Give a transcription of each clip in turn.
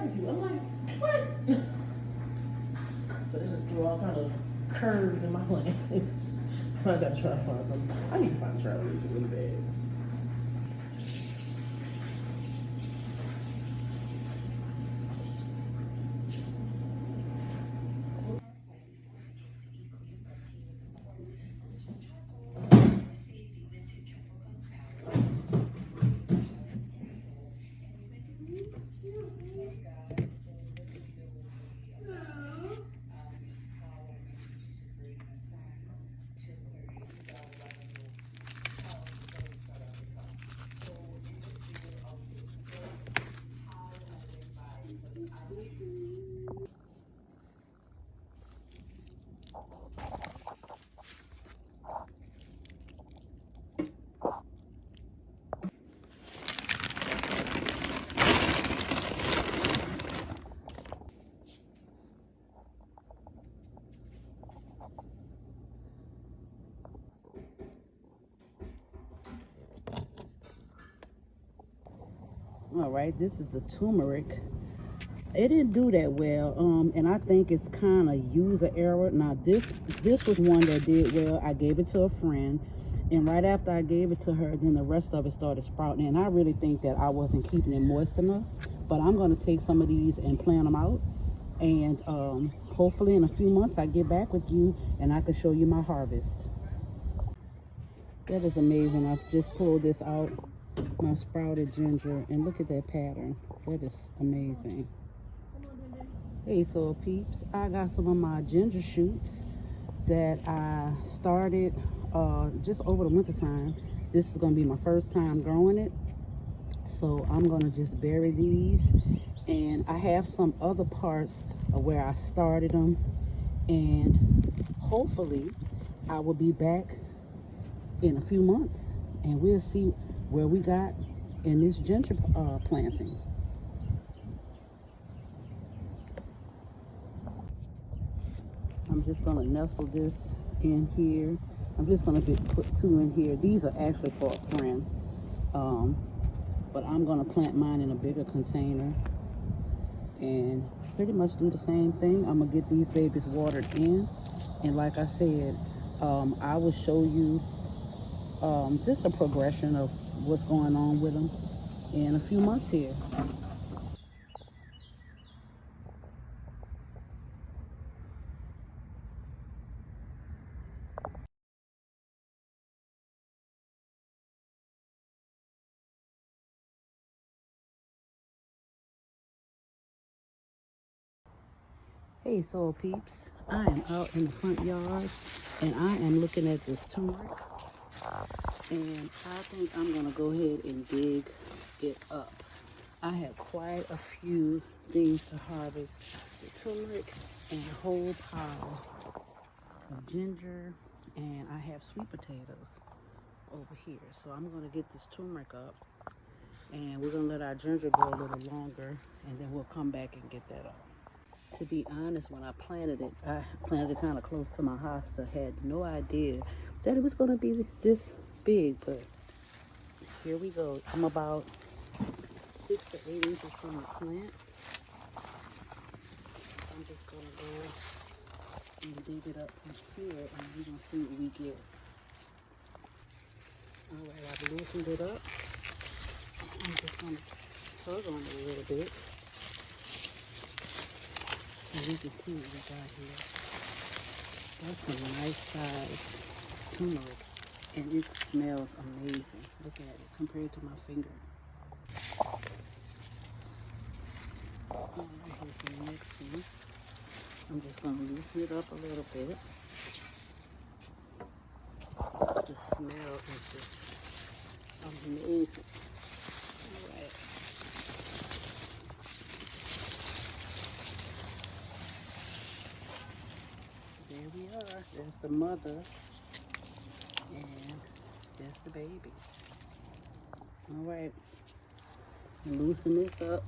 I'm like, what? But it just threw all kind of curves in my life. I gotta try to find something. I need to find a travel agent really bad. All right, this is the turmeric. It didn't do that well, and I think it's kind of user error. Now this was one that did well. I gave it to a friend, and right after I gave it to her, then the rest of it started sprouting, and I really think that I wasn't keeping it moist enough. But I'm going to take some of these and plant them out, and hopefully in a few months I get back with you and I can show you my harvest. That is amazing. I've just pulled this out, my sprouted ginger, and look at that pattern. That is amazing. Hey soil peeps, I got some of my ginger shoots that I started just over the winter time. This is going to be my first time growing it, so I'm going to just bury these, and I have some other parts of where I started them, and hopefully I will be back in a few months and we'll see where we got in this ginger planting. I'm just going to nestle this in here. I'm just going to put two in here. These are actually for a friend, but I'm going to plant mine in a bigger container and pretty much do the same thing. I'm going to get these babies watered in, and like I said, I will show you just a progression of what's going on with them in a few months here. Hey soil peeps, I am out in the front yard and I am looking at this turmeric, and I think I'm gonna go ahead and dig it up. I have quite a few things to harvest: the turmeric and a whole pile of ginger, and I have sweet potatoes over here. So I'm gonna get this turmeric up, and we're gonna let our ginger grow a little longer, and then we'll come back and get that up. To be honest, when I planted it kind of close to my house. I had no idea that it was going to be this big, but here we go. I'm about 6 to 8 inches from the plant. I'm just going to go and dig it up from here, and we're going to see what we get. All right, I've loosened it up. I'm just going to tug on it a little bit, and we can see what we got here. That's a nice size turmeric, and it smells amazing. Look at it compared to my finger. Alright, here's the next one. I'm just going to loosen it up a little bit. The smell is just amazing. Alright. There we are. There's the mother, and there's the baby. All right, loosen this up.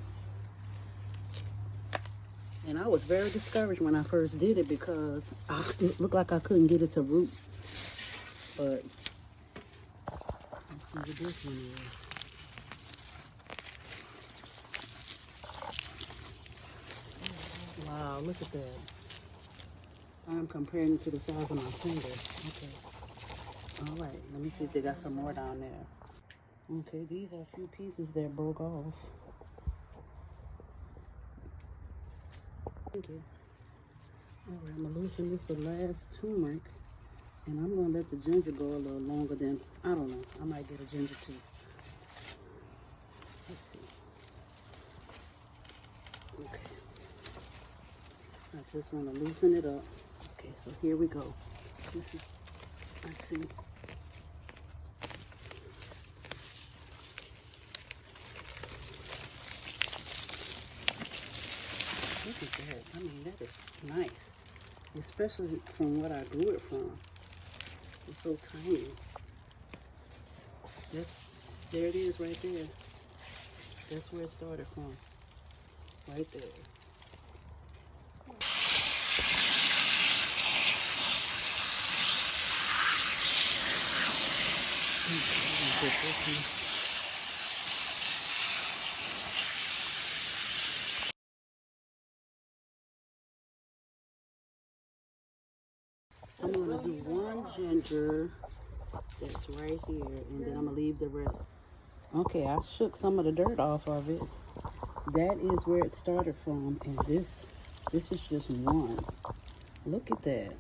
And I was very discouraged when I first did it because it looked like I couldn't get it to root. But let's see what this one is. Wow, look at that. I'm comparing it to the size of my finger. Okay. All right, let me see if they got some more down there. Okay, these are a few pieces that broke off. Thank you. All right, I'm gonna loosen this the last turmeric, and I'm gonna let the ginger go a little longer than, I don't know, I might get a ginger tea. Let's see. Okay. I just want to loosen it up. Okay, so here we go. This is, let's see. Look at that. I mean, that is nice. Especially from what I grew it from. It's so tiny. There it is right there. That's where it started from. Right there. I'm gonna do one ginger that's right here, and then I'm gonna leave the rest. Okay, I shook some of the dirt off of it. That is where it started from, and this is just one. Look at that.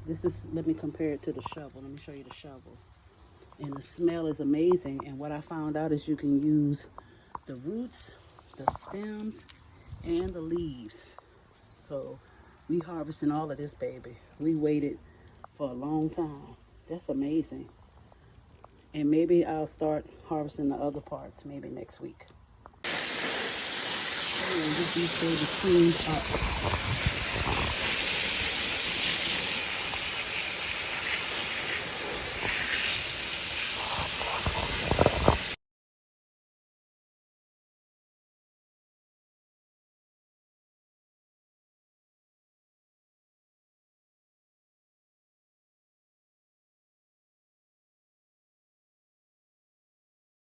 This is, let me compare it to the shovel. Let me show you the shovel. And the smell is amazing. And what I found out is you can use the roots, the stems, and the leaves. So we harvesting all of this, baby. We waited for a long time. That's amazing. And maybe I'll start harvesting the other parts maybe next week. Get these babies cleaned up.